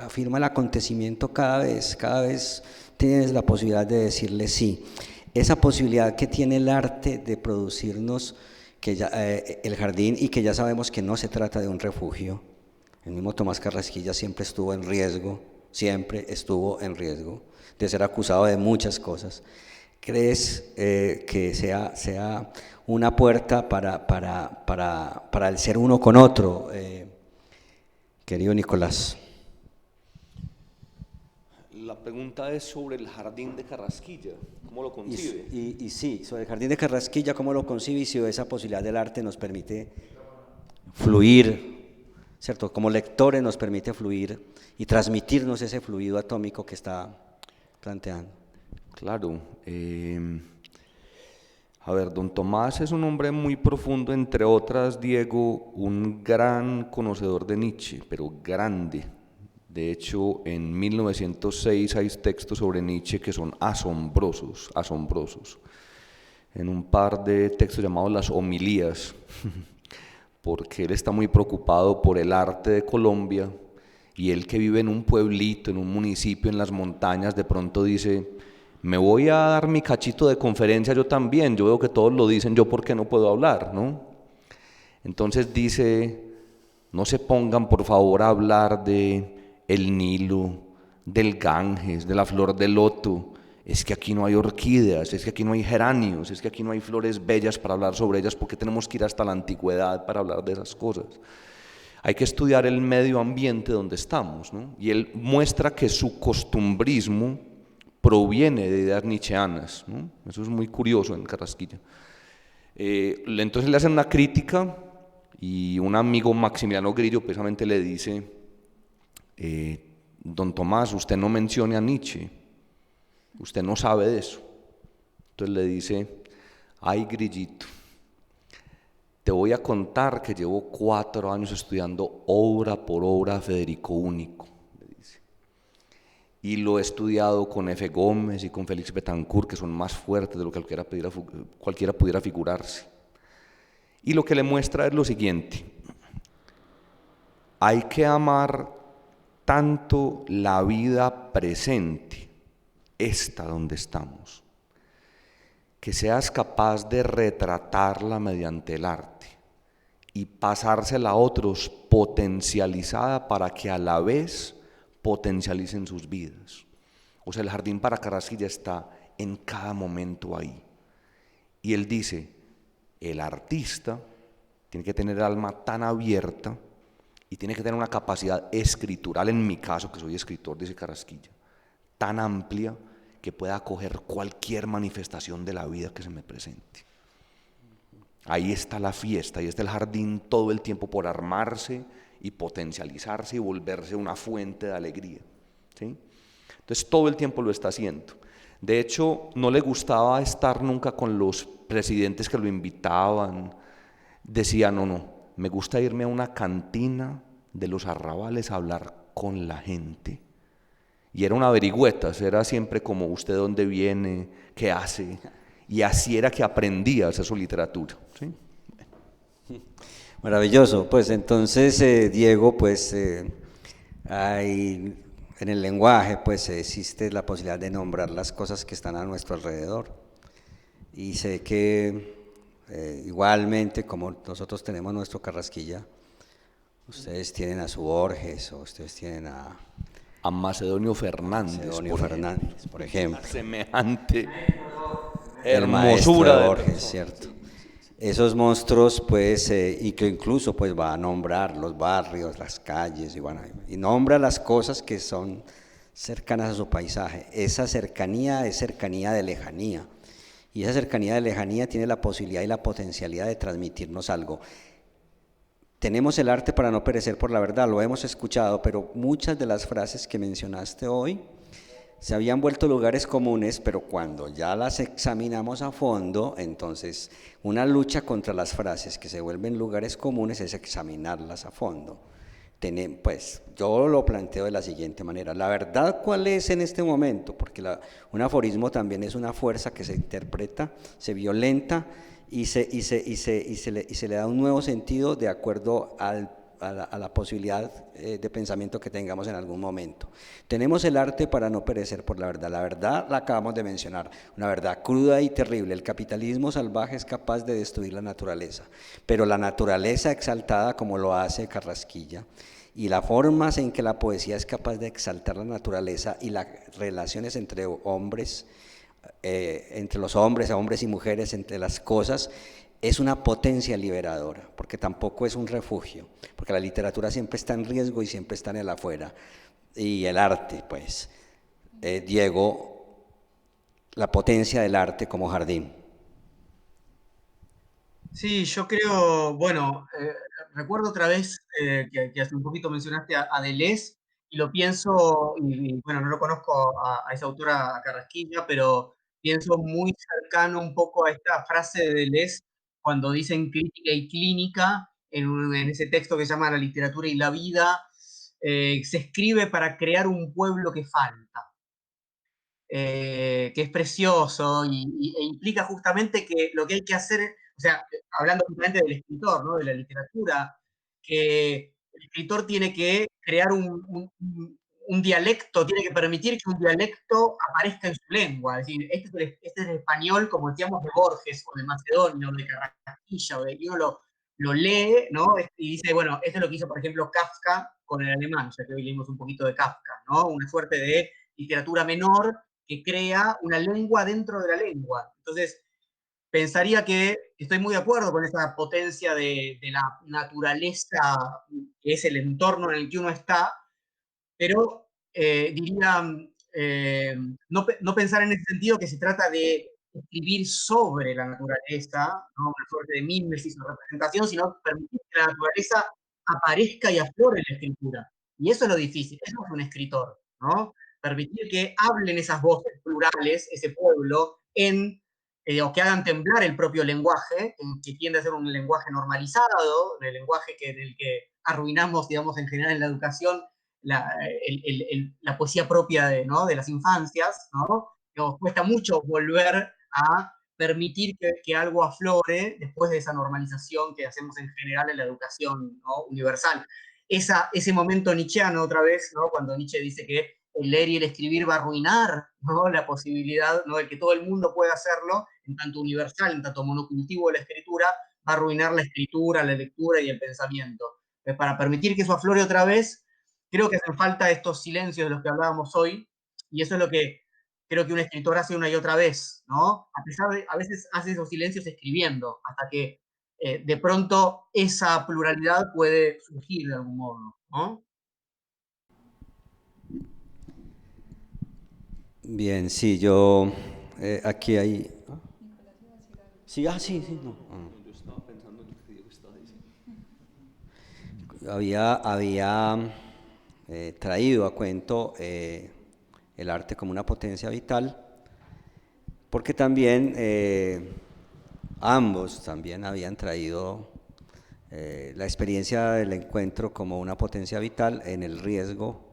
Afirma el acontecimiento cada vez tienes la posibilidad de decirle sí. Esa posibilidad que tiene el arte de producirnos el jardín, y que ya sabemos que no se trata de un refugio. El mismo Tomás Carrasquilla siempre estuvo en riesgo de ser acusado de muchas cosas. ¿Crees que sea una puerta para el ser uno con otro, querido Nicolás? La pregunta es sobre el jardín de Carrasquilla, ¿cómo lo concibe? Y sí, sobre el jardín de Carrasquilla, ¿cómo lo concibe? Y si esa posibilidad del arte nos permite fluir, ¿cierto? Como lectores nos permite fluir y transmitirnos ese fluido atómico que está planteando. Claro. A ver, don Tomás es un hombre muy profundo, entre otras, Diego, un gran conocedor de Nietzsche, pero grande. De hecho, en 1906 hay textos sobre Nietzsche que son asombrosos, asombrosos. En un par de textos llamados las homilías, porque él está muy preocupado por el arte de Colombia, y él, que vive en un pueblito, en un municipio, en las montañas, de pronto dice, me voy a dar mi cachito de conferencia yo también, yo veo que todos lo dicen, yo por qué no puedo hablar, ¿no? Entonces dice, no se pongan por favor a hablar de el Nilo, del Ganges, de la flor de loto, es que aquí no hay orquídeas, es que aquí no hay geranios, es que aquí no hay flores bellas para hablar sobre ellas, porque tenemos que ir hasta la antigüedad para hablar de esas cosas. Hay que estudiar el medio ambiente donde estamos, ¿no? Y él muestra que su costumbrismo proviene de ideas nietzscheanas, ¿no? Eso es muy curioso en Carrasquilla. Entonces le hacen una crítica, y un amigo, Maximiliano Grillo, precisamente le dice, don Tomás, usted no mencione a Nietzsche, usted no sabe de eso. Entonces le dice, ay Grillito, Te voy a contar que llevo 4 años estudiando obra por obra a Federico Único, me dice. Y lo he estudiado con F. Gómez y con Félix Betancourt, que son más fuertes de lo que cualquiera pudiera figurarse. Y lo que le muestra es lo siguiente: hay que amar tanto la vida presente, esta donde estamos, que seas capaz de retratarla mediante el arte y pasársela a otros potencializada para que a la vez potencialicen sus vidas. O sea, el jardín para Carrasquilla está en cada momento ahí. Y él dice, el artista tiene que tener el alma tan abierta y tiene que tener una capacidad escritural, en mi caso, que soy escritor, dice Carrasquilla, tan amplia que pueda acoger cualquier manifestación de la vida que se me presente. Ahí está la fiesta, ahí está el jardín todo el tiempo por armarse y potencializarse y volverse una fuente de alegría, ¿sí? Entonces todo el tiempo lo está haciendo. De hecho, no le gustaba estar nunca con los presidentes que lo invitaban. Decía, no, me gusta irme a una cantina de los arrabales a hablar con la gente. Y era una averigüeta, era siempre como, ¿usted dónde viene? ¿Qué hace? Y así era que aprendía a hacer su literatura, ¿sí? Maravilloso. Pues entonces, Diego, pues hay, en el lenguaje pues existe la posibilidad de nombrar las cosas que están a nuestro alrededor. Y sé que igualmente, como nosotros tenemos nuestro Carrasquilla, ustedes tienen a su Borges o ustedes tienen A Macedonio Fernández, Macedonio Fernández, por ejemplo. Semejante El maestro hermosura de Borges, persona. ¿cierto? Esos monstruos, pues, y que incluso pues va a nombrar los barrios, las calles, y, bueno, y nombra las cosas que son cercanas a su paisaje. Esa cercanía es cercanía de lejanía, y esa cercanía de lejanía tiene la posibilidad y la potencialidad de transmitirnos algo. Tenemos el arte para no perecer por la verdad, lo hemos escuchado, pero muchas de las frases que mencionaste hoy se habían vuelto lugares comunes, pero cuando ya las examinamos a fondo, entonces una lucha contra las frases que se vuelven lugares comunes es examinarlas a fondo. Pues yo lo planteo de la siguiente manera: ¿la verdad cuál es en este momento? Porque un aforismo también es una fuerza que se interpreta, se violenta y se le da un nuevo sentido de acuerdo a la posibilidad de pensamiento que tengamos en algún momento. Tenemos el arte para no perecer por la verdad. La verdad la acabamos de mencionar, una verdad cruda y terrible. El capitalismo salvaje es capaz de destruir la naturaleza, pero la naturaleza exaltada, como lo hace Carrasquilla, y las formas en que la poesía es capaz de exaltar la naturaleza y las relaciones entre hombres, entre los hombres, hombres y mujeres, entre las cosas, es una potencia liberadora, porque tampoco es un refugio, porque la literatura siempre está en riesgo y siempre está en el afuera. Y el arte, pues, Diego, la potencia del arte como jardín. Sí, yo creo, bueno, recuerdo otra vez que hace un poquito mencionaste a Deleuze y lo pienso, y, bueno, no lo conozco a esa autora, a Carrasquilla, pero pienso muy cercano un poco a esta frase de Deleuze cuando dicen crítica y clínica, en ese texto que se llama La literatura y la vida, se escribe para crear un pueblo que falta. Que es precioso e implica justamente que lo que hay que hacer, o sea, hablando justamente del escritor, ¿no? De la literatura, que el escritor tiene que crear un dialecto, tiene que permitir que un dialecto aparezca en su lengua. Es decir, este es el español, como decíamos, de Borges, o de Macedonio, o de Carrasquilla, y uno lo lee, ¿no? Y dice, bueno, esto es lo que hizo, por ejemplo, Kafka con el alemán, ya que hoy leímos un poquito de Kafka, ¿no? Una suerte de literatura menor que crea una lengua dentro de la lengua. Entonces, pensaría que estoy muy de acuerdo con esa potencia de la naturaleza, que es el entorno en el que uno está, pero diría, no pensar en ese sentido que se trata de escribir sobre la naturaleza, ¿no? Una suerte de mímesis o representación, sino permitir que la naturaleza aparezca y aflore en la escritura. Y eso es lo difícil, eso es un escritor, ¿no? Permitir que hablen esas voces plurales, ese pueblo, en o que hagan temblar el propio lenguaje, que tiende a ser un lenguaje normalizado, el lenguaje en el que arruinamos, digamos, en general en la educación, la poesía propia ¿no? de las infancias, ¿no? Nos cuesta mucho volver a permitir que algo aflore después de esa normalización que hacemos en general en la educación, ¿no? universal. Ese momento nietzscheano otra vez, ¿no? Cuando Nietzsche dice que el leer y el escribir va a arruinar, ¿no? la posibilidad, ¿no? de que todo el mundo pueda hacerlo, en tanto universal, en tanto monocultivo de la escritura, va a arruinar la escritura, la lectura y el pensamiento. Entonces, para permitir que eso aflore otra vez, creo que hacen falta estos silencios de los que hablábamos hoy, y eso es lo que creo que un escritor hace una y otra vez, ¿no? A pesar de, a veces hace esos silencios escribiendo, hasta que de pronto esa pluralidad puede surgir de algún modo, ¿no? Bien, sí, yo aquí hay... Sí, sí, sí, no. Había traído a cuento el arte como una potencia vital, porque también ambos también habían traído la experiencia del encuentro como una potencia vital en el riesgo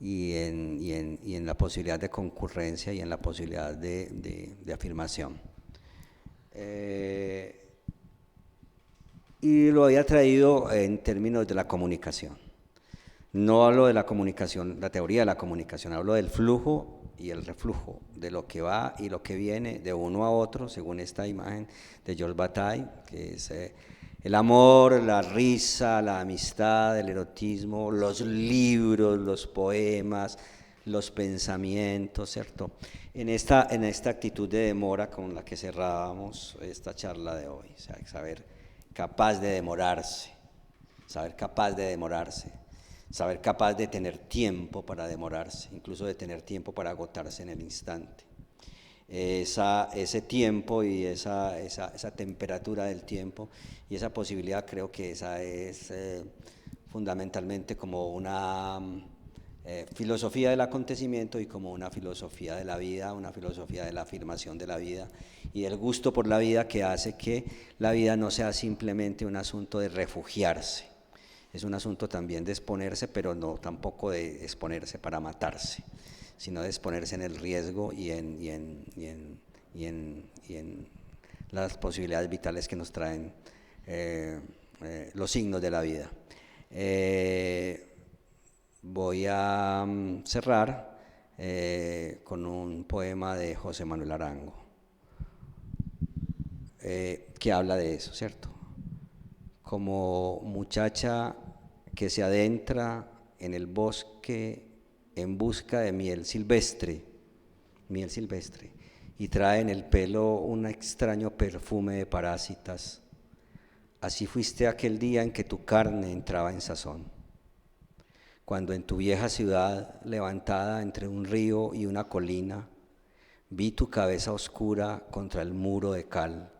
y en la posibilidad de concurrencia y en la posibilidad de afirmación. Y lo había traído en términos de la comunicación. No hablo de la comunicación, la teoría de la comunicación, hablo del flujo y el reflujo, de lo que va y lo que viene de uno a otro, según esta imagen de Georges Bataille, que es el amor, la risa, la amistad, el erotismo, los libros, los poemas, los pensamientos, ¿cierto? En esta actitud de demora con la que cerrábamos esta charla de hoy, o sea, saber capaz de demorarse, saber capaz de demorarse, saber capaz de tener tiempo para demorarse, incluso de tener tiempo para agotarse en el instante. Ese tiempo y esa temperatura del tiempo y esa posibilidad, creo que esa es fundamentalmente como una filosofía del acontecimiento y como una filosofía de la vida, una filosofía de la afirmación de la vida y del gusto por la vida, que hace que la vida no sea simplemente un asunto de refugiarse. Es un asunto también de exponerse, pero no tampoco de exponerse para matarse, sino de exponerse en el riesgo y en las posibilidades vitales que nos traen los signos de la vida. Voy a cerrar con un poema de José Manuel Arango, que habla de eso, ¿cierto? Como muchacha que se adentra en el bosque en busca de miel silvestre, y trae en el pelo un extraño perfume de parásitas. Así fuiste aquel día en que tu carne entraba en sazón, cuando en tu vieja ciudad, levantada entre un río y una colina, vi tu cabeza oscura contra el muro de cal,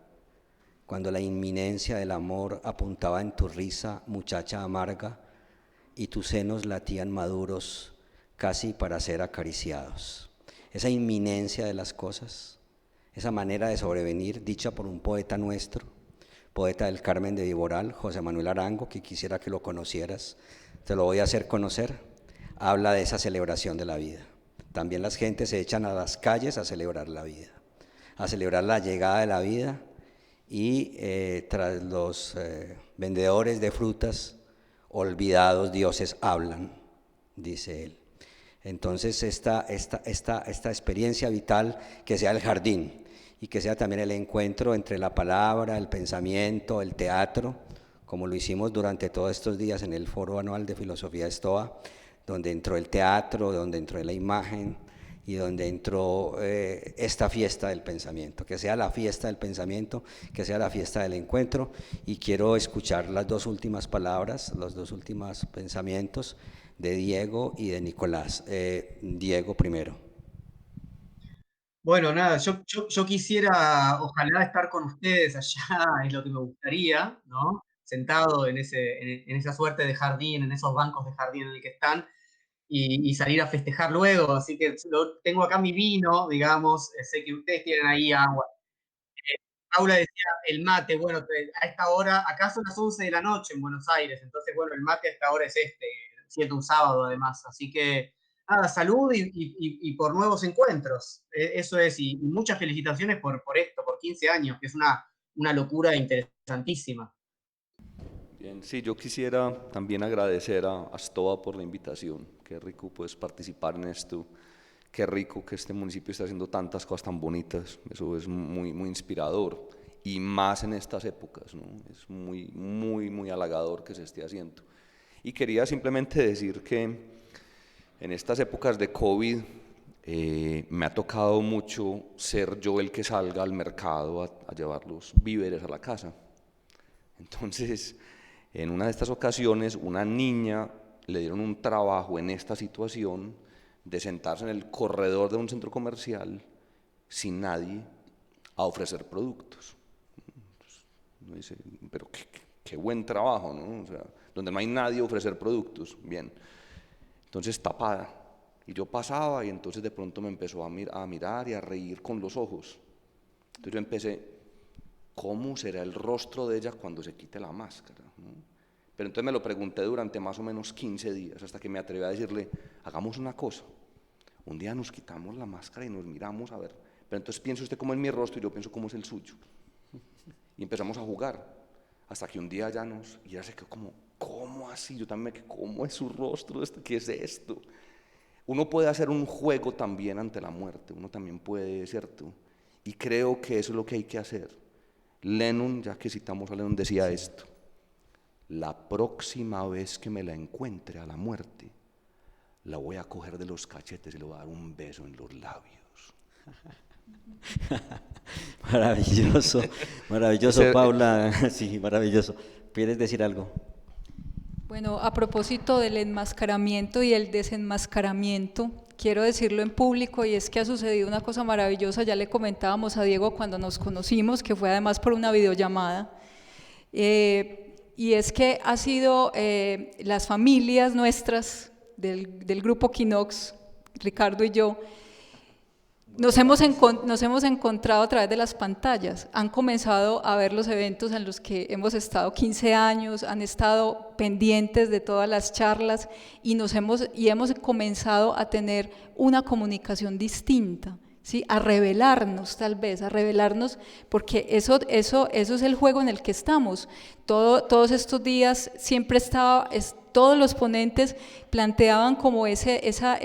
cuando la inminencia del amor apuntaba en tu risa, muchacha amarga, y tus senos latían maduros, casi para ser acariciados. Esa inminencia de las cosas, esa manera de sobrevenir, dicha por un poeta nuestro, poeta del Carmen de Viboral, José Manuel Arango, que quisiera que lo conocieras, te lo voy a hacer conocer, habla de esa celebración de la vida. También las gentes se echan a las calles a celebrar la vida, a celebrar la llegada de la vida, y tras los vendedores de frutas olvidados, dioses hablan, dice él. Entonces esta experiencia vital, que sea el jardín y que sea también el encuentro entre la palabra, el pensamiento, el teatro, como lo hicimos durante todos estos días en el Foro Anual de Filosofía Estoa, donde entró el teatro, donde entró la imagen y donde entró esta fiesta del pensamiento, que sea la fiesta del pensamiento, que sea la fiesta del encuentro. Y quiero escuchar las dos últimas palabras, los dos últimos pensamientos de Diego y de Nicolás. Diego primero. Bueno, nada, yo quisiera, ojalá estar con ustedes allá, es lo que me gustaría, ¿no? Sentado en esa suerte de jardín, en esos bancos de jardín en el que están, y salir a festejar luego. Así que tengo acá mi vino, digamos, sé que ustedes tienen ahí agua. Paula decía el mate, bueno, a esta hora, acá son las 11 de la noche en Buenos Aires, entonces, bueno, el mate a esta hora es siendo un sábado además, así que, nada, salud y por nuevos encuentros, eso es, y muchas felicitaciones por esto, por 15 años, que es una locura interesantísima. Bien, sí, yo quisiera también agradecer a Stoa por la invitación. Qué rico pues participar en esto. Qué rico que este municipio esté haciendo tantas cosas tan bonitas. Eso es muy, muy inspirador. Y más en estas épocas, ¿no? Es muy, muy, muy halagador que se esté haciendo. Y quería simplemente decir que en estas épocas de COVID me ha tocado mucho ser yo el que salga al mercado a llevar los víveres a la casa. Entonces, en una de estas ocasiones, una niña le dieron un trabajo en esta situación de sentarse en el corredor de un centro comercial sin nadie a ofrecer productos. Uno dice, pero qué buen trabajo, ¿no? O sea, donde no hay nadie a ofrecer productos. Bien, entonces tapada. Y yo pasaba y entonces de pronto me empezó a mirar y a reír con los ojos. Entonces yo empecé, ¿cómo será el rostro de ella cuando se quite la máscara? ¿No? Pero entonces me lo pregunté durante más o menos 15 días, hasta que me atreví a decirle, hagamos una cosa, un día nos quitamos la máscara y nos miramos a ver, pero entonces piensa usted cómo es mi rostro y yo pienso cómo es el suyo. Y empezamos a jugar, hasta que un día y ella se quedó como, ¿cómo así? Yo también me quedé, ¿cómo es su rostro? ¿Qué es esto? Uno puede hacer un juego también ante la muerte, uno también puede, ¿cierto? Y creo que eso es lo que hay que hacer. Lennon, ya que citamos a Lennon, decía esto: la próxima vez que me la encuentre a la muerte, la voy a coger de los cachetes y le voy a dar un beso en los labios. Maravilloso, maravilloso, Paula. Sí, maravilloso. ¿Quieres decir algo? Bueno, a propósito del enmascaramiento y el desenmascaramiento, quiero decirlo en público, y es que ha sucedido una cosa maravillosa. Ya le comentábamos a Diego cuando nos conocimos, que fue además por una videollamada, y es que ha sido las familias nuestras del grupo Quinox, Ricardo y yo, nos hemos encontrado a través de las pantallas. Han comenzado a ver los eventos en los que hemos estado 15 años, han estado pendientes de todas las charlas y hemos comenzado a tener una comunicación distinta, ¿sí? A revelarnos tal vez, porque eso es el juego en el que estamos. Todos estos días siempre todos los ponentes planteaban como esa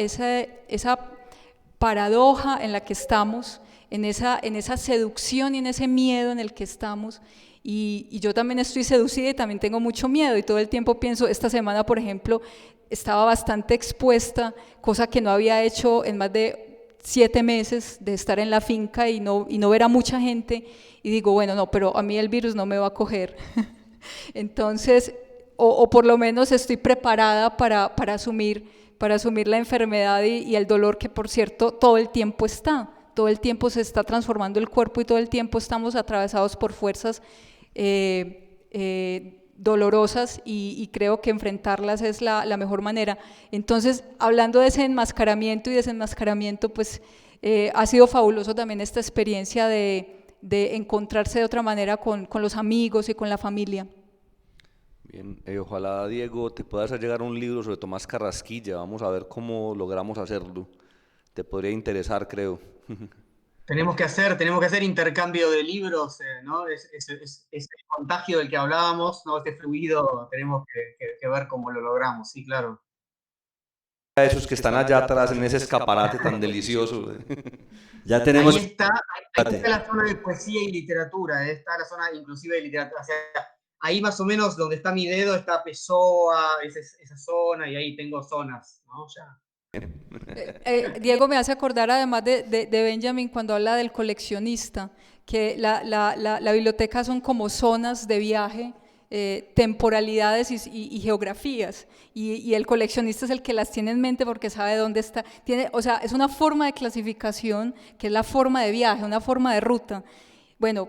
paradoja en la que estamos, en esa seducción y en ese miedo en el que estamos, y yo también estoy seducida y también tengo mucho miedo, y todo el tiempo pienso, esta semana por ejemplo estaba bastante expuesta, cosa que no había hecho en más de 7 meses de estar en la finca y no ver a mucha gente, y digo, bueno, no, pero a mí el virus no me va a coger. Entonces, o por lo menos estoy preparada para asumir la enfermedad y el dolor, que por cierto todo el tiempo se está transformando el cuerpo, y todo el tiempo estamos atravesados por fuerzas dolorosas, y creo que enfrentarlas es la mejor manera. Entonces, hablando de ese enmascaramiento y desenmascaramiento, pues ha sido fabuloso también esta experiencia de encontrarse de otra manera con los amigos y con la familia. Bien, ojalá, Diego, te pueda hacer llegar un libro sobre Tomás Carrasquilla. Vamos a ver cómo logramos hacerlo. Te podría interesar, creo. Tenemos que hacer intercambio de libros, ¿no? Ese contagio del que hablábamos, ¿no? Este fluido, tenemos que ver cómo lo logramos, sí, claro. A esos que están allá atrás en ese escaparate tan delicioso. Ya tenemos... Ahí está la zona de poesía y literatura, está la zona inclusive de literatura. O sea, ahí más o menos donde está mi dedo está Pessoa, esa zona, y ahí tengo zonas, ¿no? Ya. Diego me hace acordar además de Benjamin cuando habla del coleccionista, que la biblioteca son como zonas de viaje, temporalidades y geografías, y el coleccionista es el que las tiene en mente porque sabe dónde está, o sea, es una forma de clasificación que es la forma de viaje, una forma de ruta. Bueno,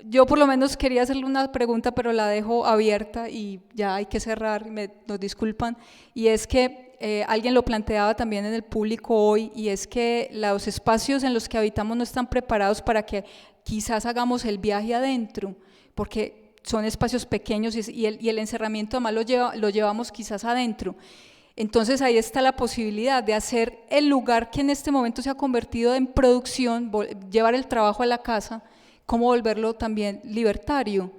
yo por lo menos quería hacerle una pregunta, pero la dejo abierta y ya hay que cerrar, nos disculpan, y es que alguien lo planteaba también en el público hoy, y es que los espacios en los que habitamos no están preparados para que quizás hagamos el viaje adentro, porque son espacios pequeños y el encerramiento además lo llevamos quizás adentro. Entonces ahí está la posibilidad de hacer el lugar que en este momento se ha convertido en producción, llevar el trabajo a la casa, cómo volverlo también libertario.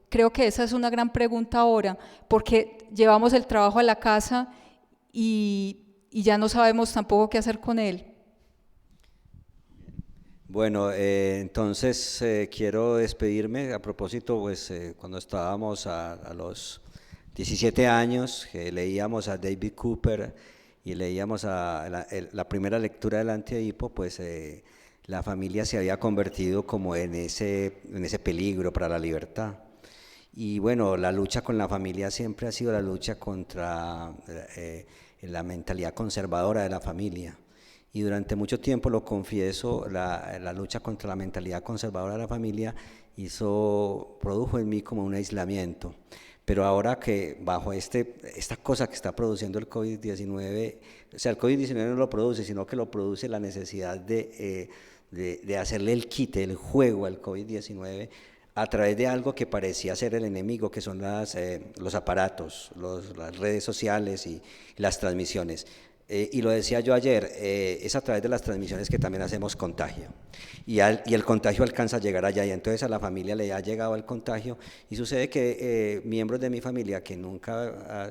Creo que esa es una gran pregunta ahora, porque llevamos el trabajo a la casa y ya no sabemos tampoco qué hacer con él. Bueno, entonces quiero despedirme. A propósito, pues cuando estábamos a los 17 años, que leíamos a David Cooper y leíamos la primera lectura del Anti-Edipo, pues la familia se había convertido como en ese peligro para la libertad. Y bueno, la lucha con la familia siempre ha sido la lucha contra la mentalidad conservadora de la familia. Y durante mucho tiempo, lo confieso, la lucha contra la mentalidad conservadora de la familia produjo en mí como un aislamiento. Pero ahora que bajo esta cosa que está produciendo el COVID-19, o sea, el COVID-19 no lo produce, sino que lo produce la necesidad de hacerle el quite, el juego al COVID-19 a través de algo que parecía ser el enemigo, que son los aparatos, las redes sociales y las transmisiones. Y lo decía yo ayer, es a través de las transmisiones que también hacemos contagio. Y el contagio alcanza a llegar allá, y entonces a la familia le ha llegado el contagio, y sucede que miembros de mi familia que nunca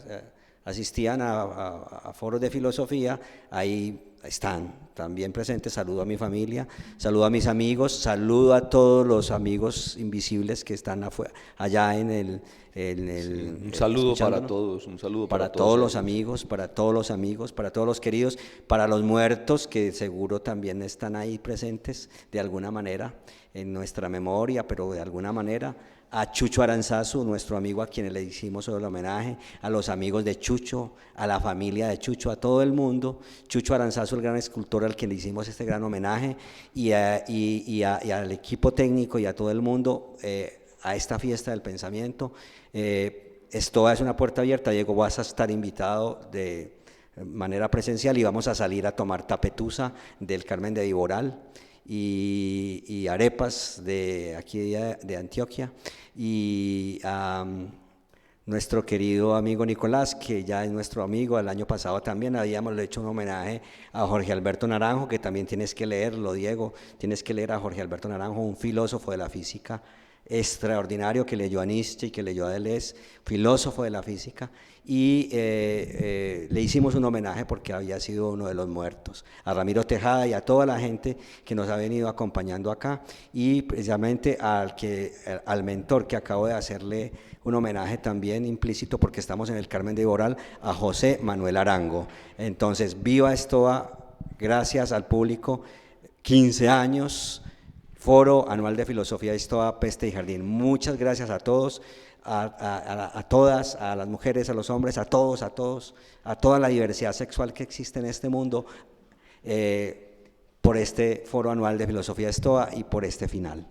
asistían a foros de filosofía, ahí están también presentes. Saludo a mi familia, saludo a mis amigos, saludo a todos los amigos invisibles que están allá en el un saludo para todos, un saludo para todos los amigos, para todos los queridos, para los muertos que seguro también están ahí presentes de alguna manera en nuestra memoria, pero de alguna manera. A Chucho Aranzazu, nuestro amigo a quien le hicimos el homenaje, a los amigos de Chucho, a la familia de Chucho, a todo el mundo. Chucho Aranzazu, el gran escultor al que le hicimos este gran homenaje, y al equipo técnico y a todo el mundo, a esta fiesta del pensamiento. Esto es una puerta abierta. Diego, vas a estar invitado de manera presencial, y vamos a salir a tomar tapetusa del Carmen de Viboral y arepas de aquí de Antioquia, y nuestro querido amigo Nicolás, que ya es nuestro amigo. El año pasado también habíamos hecho un homenaje a Jorge Alberto Naranjo, que también tienes que leerlo, Diego, tienes que leer a Jorge Alberto Naranjo, un filósofo de la física extraordinario, que leyó a Nietzsche y que leyó a Deleuze, filósofo de la física, y le hicimos un homenaje porque había sido uno de los muertos. A Ramiro Tejada y a toda la gente que nos ha venido acompañando acá, y precisamente al mentor que acabo de hacerle un homenaje también implícito, porque estamos en el Carmen de Viboral, a José Manuel Arango. Entonces, viva Stoa, gracias al público, 15 años, Foro Anual de Filosofía Stoa, Peste y Jardín. Muchas gracias a todos, a todas, a las mujeres, a los hombres, a todos, a toda la diversidad sexual que existe en este mundo, por este Foro Anual de Filosofía Stoa y por este final.